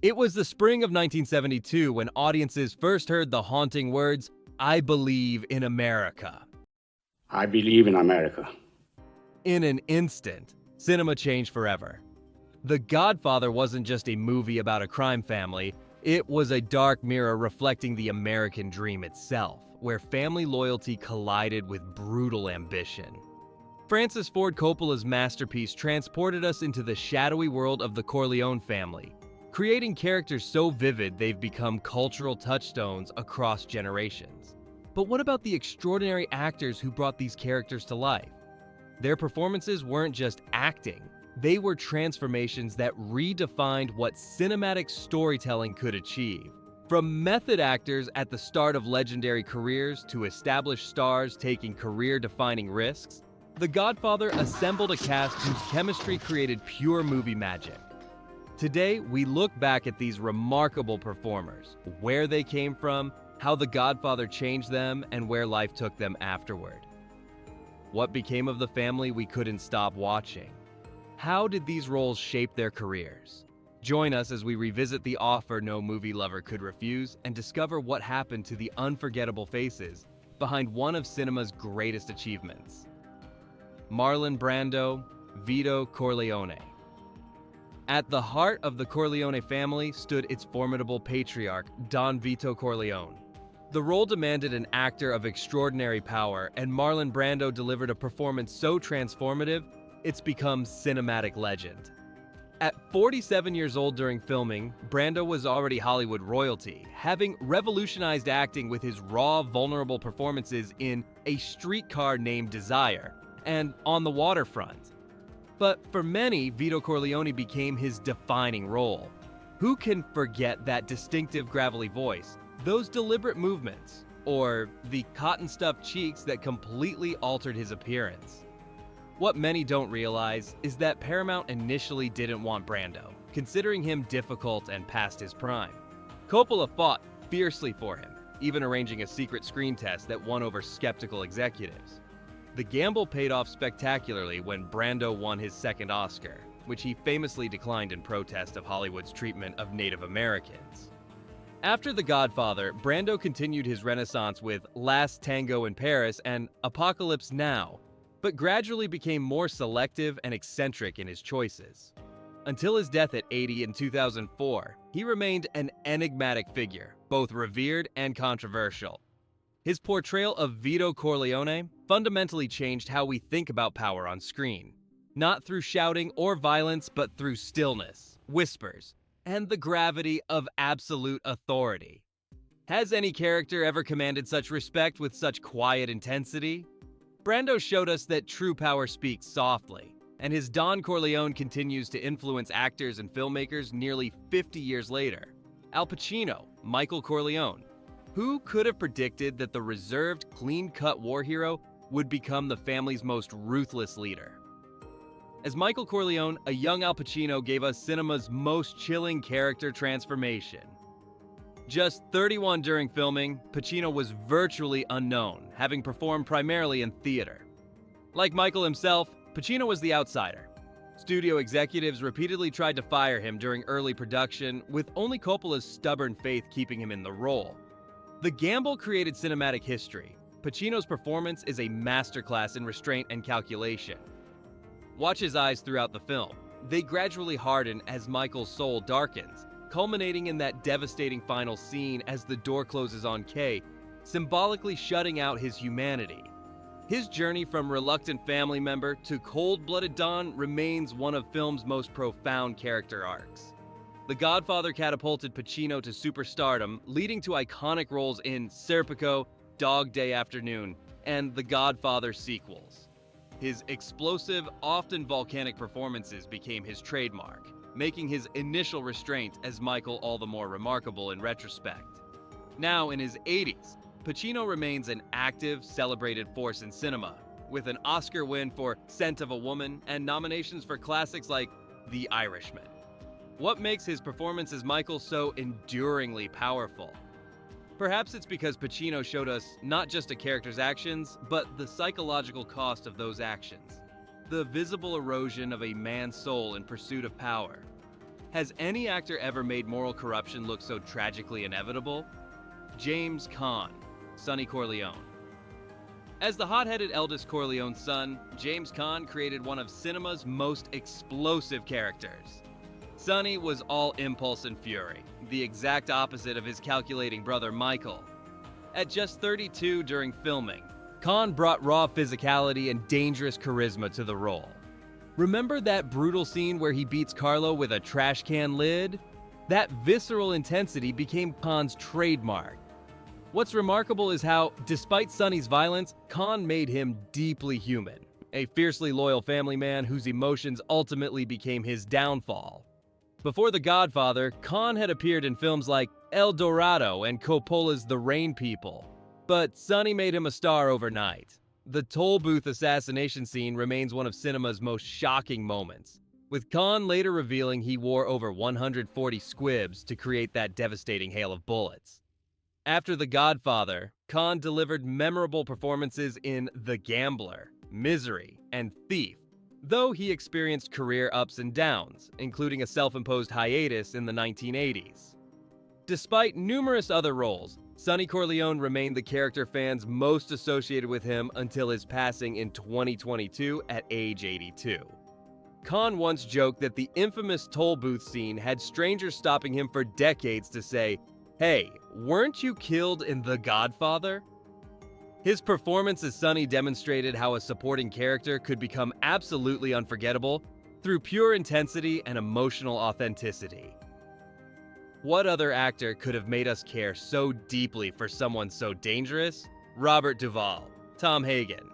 It was the spring of 1972 when audiences first heard the haunting words, "I believe in America." I believe in America. In an instant, cinema changed forever. The Godfather wasn't just a movie about a crime family, it was a dark mirror reflecting the American dream itself, where family loyalty collided with brutal ambition. Francis Ford Coppola's masterpiece transported us into the shadowy world of the Corleone family, creating characters so vivid they've become cultural touchstones across generations. But what about the extraordinary actors who brought these characters to life? Their performances weren't just acting, they were transformations that redefined what cinematic storytelling could achieve. From method actors at the start of legendary careers to established stars taking career-defining risks, The Godfather assembled a cast whose chemistry created pure movie magic. Today, we look back at these remarkable performers, where they came from, how The Godfather changed them, and where life took them afterward. What became of the family we couldn't stop watching? How did these roles shape their careers? Join us as we revisit the offer no movie lover could refuse and discover what happened to the unforgettable faces behind one of cinema's greatest achievements. Marlon Brando, Vito Corleone. At the heart of the Corleone family stood its formidable patriarch, Don Vito Corleone. The role demanded an actor of extraordinary power, and Marlon Brando delivered a performance so transformative, it's become cinematic legend. At 47 years old during filming, Brando was already Hollywood royalty, having revolutionized acting with his raw, vulnerable performances in A Streetcar Named Desire and On the Waterfront. But for many, Vito Corleone became his defining role. Who can forget that distinctive gravelly voice, those deliberate movements, or the cotton-stuffed cheeks that completely altered his appearance? What many don't realize is that Paramount initially didn't want Brando, considering him difficult and past his prime. Coppola fought fiercely for him, even arranging a secret screen test that won over skeptical executives. The gamble paid off spectacularly when Brando won his second Oscar, which he famously declined in protest of Hollywood's treatment of Native Americans. After The Godfather, Brando continued his renaissance with Last Tango in Paris and Apocalypse Now, but gradually became more selective and eccentric in his choices. Until his death at 80 in 2004, he remained an enigmatic figure, both revered and controversial. His portrayal of Vito Corleone fundamentally changed how we think about power on screen. Not through shouting or violence, but through stillness, whispers, and the gravity of absolute authority. Has any character ever commanded such respect with such quiet intensity? Brando showed us that true power speaks softly, and his Don Corleone continues to influence actors and filmmakers nearly 50 years later. Al Pacino, Michael Corleone. Who could have predicted that the reserved, clean-cut war hero would become the family's most ruthless leader? As Michael Corleone, a young Al Pacino gave us cinema's most chilling character transformation. Just 31 during filming, Pacino was virtually unknown, having performed primarily in theater. Like Michael himself, Pacino was the outsider. Studio executives repeatedly tried to fire him during early production, with only Coppola's stubborn faith keeping him in the role. The gamble created cinematic history. Pacino's performance is a masterclass in restraint and calculation. Watch his eyes throughout the film. They gradually harden as Michael's soul darkens, culminating in that devastating final scene as the door closes on Kay, symbolically shutting out his humanity. His journey from reluctant family member to cold-blooded Don remains one of film's most profound character arcs. The Godfather catapulted Pacino to superstardom, leading to iconic roles in Serpico, Dog Day Afternoon, and The Godfather sequels. His explosive, often volcanic performances became his trademark, making his initial restraint as Michael all the more remarkable in retrospect. Now in his 80s, Pacino remains an active, celebrated force in cinema, with an Oscar win for Scent of a Woman and nominations for classics like The Irishman. What makes his performance as Michael so enduringly powerful? Perhaps it's because Pacino showed us not just a character's actions, but the psychological cost of those actions. The visible erosion of a man's soul in pursuit of power. Has any actor ever made moral corruption look so tragically inevitable? James Caan, Sonny Corleone. As the hot-headed eldest Corleone's son, James Caan created one of cinema's most explosive characters. Sonny was all impulse and fury, the exact opposite of his calculating brother Michael. At just 32 during filming, Caan brought raw physicality and dangerous charisma to the role. Remember that brutal scene where he beats Carlo with a trash can lid? That visceral intensity became Caan's trademark. What's remarkable is how, despite Sonny's violence, Caan made him deeply human, a fiercely loyal family man whose emotions ultimately became his downfall. Before The Godfather, Caan had appeared in films like El Dorado and Coppola's The Rain People, but Sonny made him a star overnight. The toll booth assassination scene remains one of cinema's most shocking moments, with Caan later revealing he wore over 140 squibs to create that devastating hail of bullets. After The Godfather, Caan delivered memorable performances in The Gambler, Misery, and Thief, though he experienced career ups and downs, including a self-imposed hiatus in the 1980s. Despite numerous other roles, Sonny Corleone remained the character fans most associated with him until his passing in 2022 at age 82. Caan once joked that the infamous toll booth scene had strangers stopping him for decades to say, "Hey, weren't you killed in The Godfather?" His performance as Sonny demonstrated how a supporting character could become absolutely unforgettable through pure intensity and emotional authenticity. What other actor could have made us care so deeply for someone so dangerous? Robert Duvall, Tom Hagen.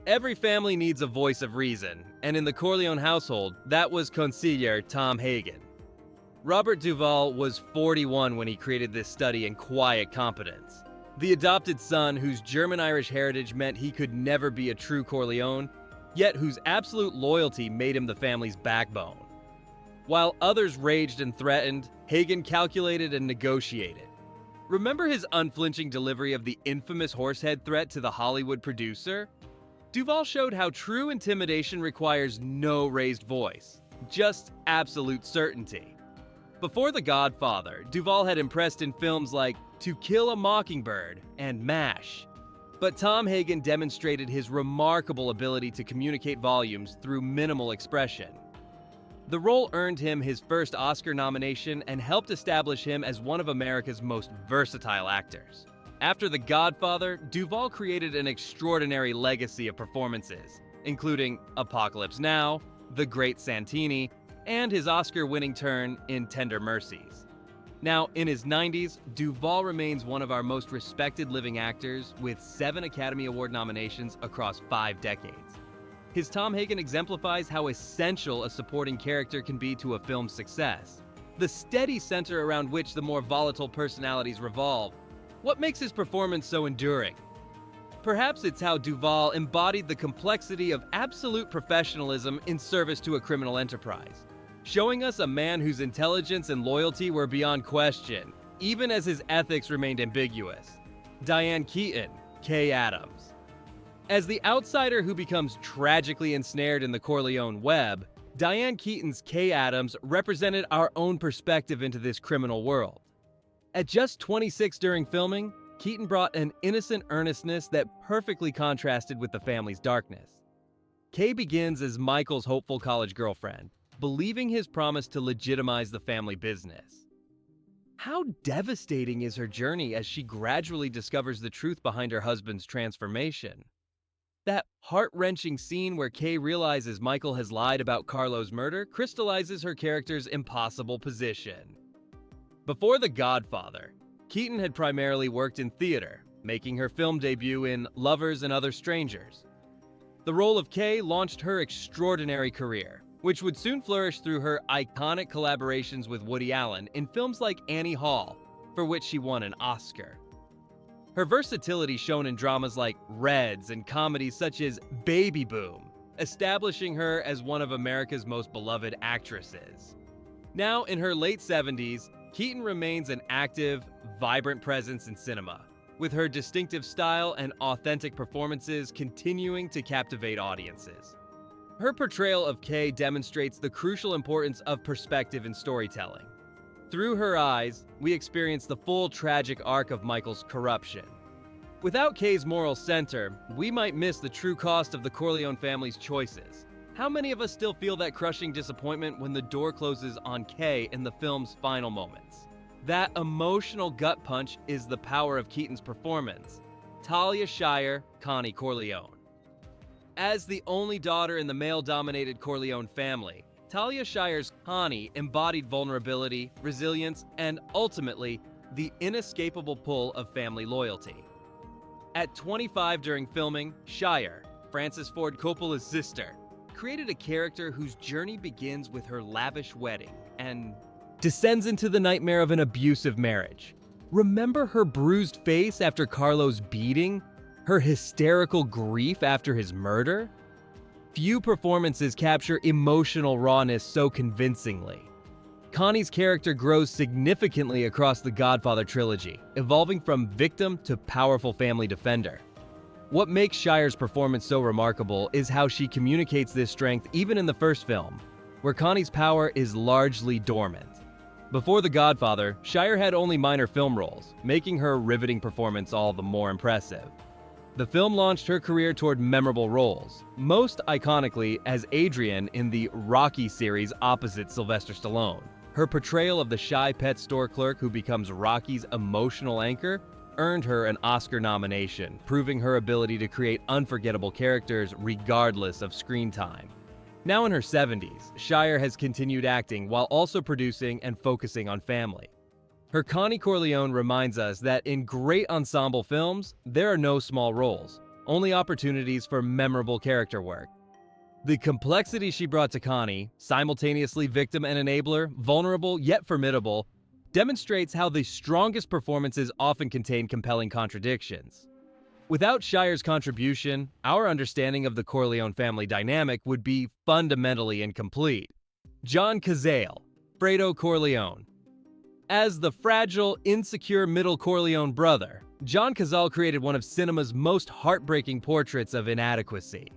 Every family needs a voice of reason, and in the Corleone household, that was Consigliere Tom Hagen. Robert Duvall was 41 when he created this study in quiet competence. The adopted son whose German-Irish heritage meant he could never be a true Corleone, yet whose absolute loyalty made him the family's backbone. While others raged and threatened, Hagen calculated and negotiated. Remember his unflinching delivery of the infamous horsehead threat to the Hollywood producer? Duvall showed how true intimidation requires no raised voice, just absolute certainty. Before The Godfather, Duvall had impressed in films like To Kill a Mockingbird and MASH. But Tom Hagen demonstrated his remarkable ability to communicate volumes through minimal expression. The role earned him his first Oscar nomination and helped establish him as one of America's most versatile actors. After The Godfather, Duvall created an extraordinary legacy of performances, including Apocalypse Now, The Great Santini, and his Oscar-winning turn in Tender Mercies. Now, in his 90s, Duvall remains one of our most respected living actors with 7 Academy Award nominations across 5 decades. His Tom Hagen exemplifies how essential a supporting character can be to a film's success. The steady center around which the more volatile personalities revolve. What makes his performance so enduring? Perhaps it's how Duvall embodied the complexity of absolute professionalism in service to a criminal enterprise, showing us a man whose intelligence and loyalty were beyond question, even as his ethics remained ambiguous. Diane Keaton, Kay Adams. As the outsider who becomes tragically ensnared in the Corleone web, Diane Keaton's Kay Adams represented our own perspective into this criminal world. At just 26 during filming, Keaton brought an innocent earnestness that perfectly contrasted with the family's darkness. Kay begins as Michael's hopeful college girlfriend, believing his promise to legitimize the family business. How devastating is her journey as she gradually discovers the truth behind her husband's transformation? That heart-wrenching scene where Kay realizes Michael has lied about Carlo's murder crystallizes her character's impossible position. Before The Godfather, Keaton had primarily worked in theater, making her film debut in Lovers and Other Strangers. The role of Kay launched her extraordinary career, which would soon flourish through her iconic collaborations with Woody Allen in films like Annie Hall, for which she won an Oscar. Her versatility shone in dramas like Reds and comedies such as Baby Boom, establishing her as one of America's most beloved actresses. Now in her late 70s, Keaton remains an active, vibrant presence in cinema, with her distinctive style and authentic performances continuing to captivate audiences. Her portrayal of Kay demonstrates the crucial importance of perspective in storytelling. Through her eyes, we experience the full tragic arc of Michael's corruption. Without Kay's moral center, we might miss the true cost of the Corleone family's choices. How many of us still feel that crushing disappointment when the door closes on Kay in the film's final moments? That emotional gut punch is the power of Keaton's performance. Talia Shire, Connie Corleone. As the only daughter in the male-dominated Corleone family, Talia Shire's Connie embodied vulnerability, resilience, and ultimately, the inescapable pull of family loyalty. At 25 during filming, Shire, Francis Ford Coppola's sister, created a character whose journey begins with her lavish wedding and descends into the nightmare of an abusive marriage. Remember her bruised face after Carlo's beating? Her hysterical grief after his murder? Few performances capture emotional rawness so convincingly. Connie's character grows significantly across the Godfather trilogy, evolving from victim to powerful family defender. What makes Shire's performance so remarkable is how she communicates this strength even in the first film, where Connie's power is largely dormant. Before The Godfather, Shire had only minor film roles, making her riveting performance all the more impressive. The film launched her career toward memorable roles, most iconically as Adrian in the Rocky series opposite Sylvester Stallone. Her portrayal of the shy pet store clerk who becomes Rocky's emotional anchor earned her an Oscar nomination, proving her ability to create unforgettable characters regardless of screen time. Now in her 70s, Shire has continued acting while also producing and focusing on family. Her Connie Corleone reminds us that in great ensemble films, there are no small roles, only opportunities for memorable character work. The complexity she brought to Connie, simultaneously victim and enabler, vulnerable yet formidable, demonstrates how the strongest performances often contain compelling contradictions. Without Shire's contribution, our understanding of the Corleone family dynamic would be fundamentally incomplete. John Cazale, Fredo Corleone. As the fragile, insecure middle Corleone brother, John Cazale created one of cinema's most heartbreaking portraits of inadequacy.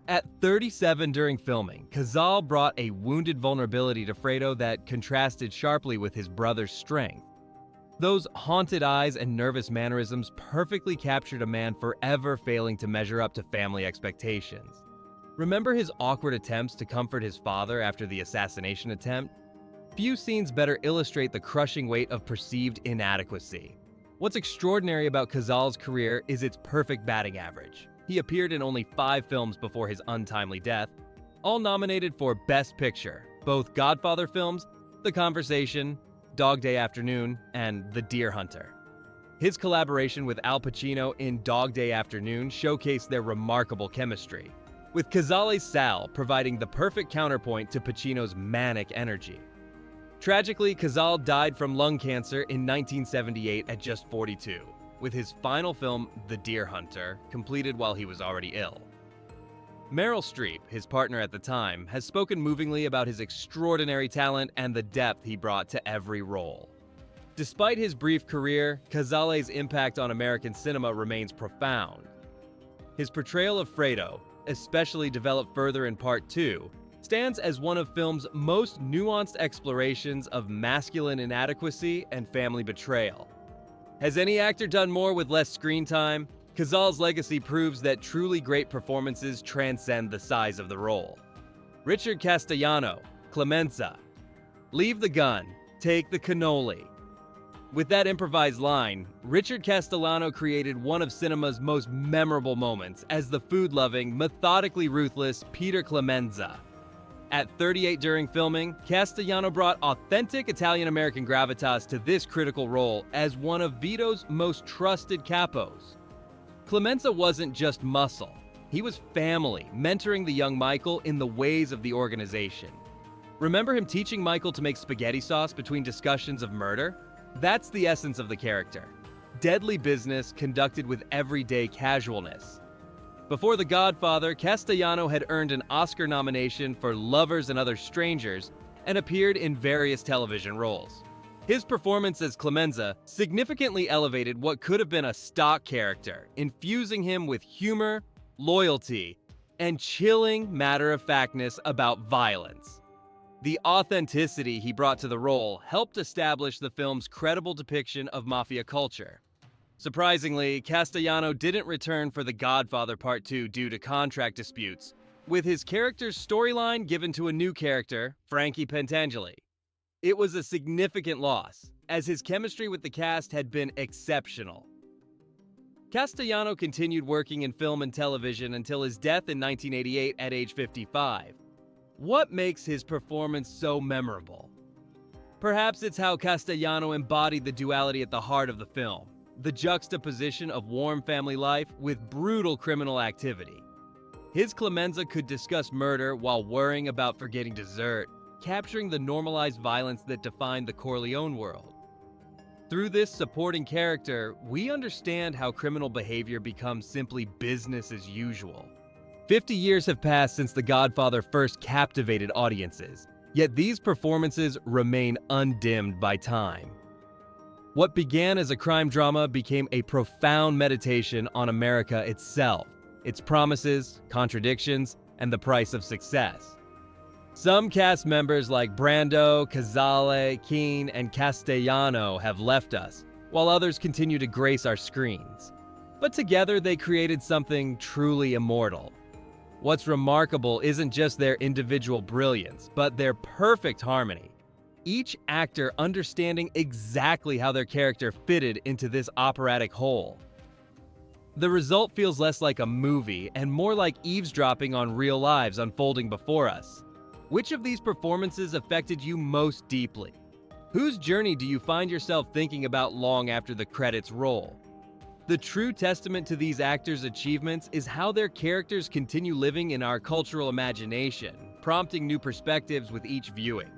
At 37 during filming, Cazale brought a wounded vulnerability to Fredo that contrasted sharply with his brother's strength. Those haunted eyes and nervous mannerisms perfectly captured a man forever failing to measure up to family expectations. Remember his awkward attempts to comfort his father after the assassination attempt? Few scenes better illustrate the crushing weight of perceived inadequacy. What's extraordinary about Cazale's career is its perfect batting average. He appeared in only 5 films before his untimely death, all nominated for Best Picture, both Godfather films, The Conversation, Dog Day Afternoon, and The Deer Hunter. His collaboration with Al Pacino in Dog Day Afternoon showcased their remarkable chemistry, with Cazale's Sal providing the perfect counterpoint to Pacino's manic energy. Tragically, Cazale died from lung cancer in 1978 at just 42, with his final film, The Deer Hunter, completed while he was already ill. Meryl Streep, his partner at the time, has spoken movingly about his extraordinary talent and the depth he brought to every role. Despite his brief career, Cazale's impact on American cinema remains profound. His portrayal of Fredo, especially developed further in Part 2, stands as one of film's most nuanced explorations of masculine inadequacy and family betrayal. Has any actor done more with less screen time? Cazale's legacy proves that truly great performances transcend the size of the role. Richard Castellano, Clemenza. Leave the gun, take the cannoli. With that improvised line, Richard Castellano created one of cinema's most memorable moments as the food-loving, methodically ruthless Peter Clemenza. At 38 during filming, Castellano brought authentic Italian-American gravitas to this critical role as one of Vito's most trusted capos. Clemenza wasn't just muscle. He was family, mentoring the young Michael in the ways of the organization. Remember him teaching Michael to make spaghetti sauce between discussions of murder? That's the essence of the character. Deadly business conducted with everyday casualness. Before The Godfather, Castellano had earned an Oscar nomination for Lovers and Other Strangers and appeared in various television roles. His performance as Clemenza significantly elevated what could have been a stock character, infusing him with humor, loyalty, and chilling matter-of-factness about violence. The authenticity he brought to the role helped establish the film's credible depiction of mafia culture. Surprisingly, Castellano didn't return for The Godfather Part 2 due to contract disputes, with his character's storyline given to a new character, Frankie Pentangeli. It was a significant loss, as his chemistry with the cast had been exceptional. Castellano continued working in film and television until his death in 1988 at age 55. What makes his performance so memorable? Perhaps it's how Castellano embodied the duality at the heart of the film, the juxtaposition of warm family life with brutal criminal activity. His Clemenza could discuss murder while worrying about forgetting dessert, capturing the normalized violence that defined the Corleone world. Through this supporting character, we understand how criminal behavior becomes simply business as usual. 50 years have passed since The Godfather first captivated audiences, yet these performances remain undimmed by time. What began as a crime drama became a profound meditation on America itself, its promises, contradictions, and the price of success. Some cast members like Brando, Cazale, Keane, and Castellano have left us, while others continue to grace our screens. But together they created something truly immortal. What's remarkable isn't just their individual brilliance, but their perfect harmony. Each actor understanding exactly how their character fitted into this operatic whole. The result feels less like a movie and more like eavesdropping on real lives unfolding before us. Which of these performances affected you most deeply? Whose journey do you find yourself thinking about long after the credits roll? The true testament to these actors' achievements is how their characters continue living in our cultural imagination, prompting new perspectives with each viewing.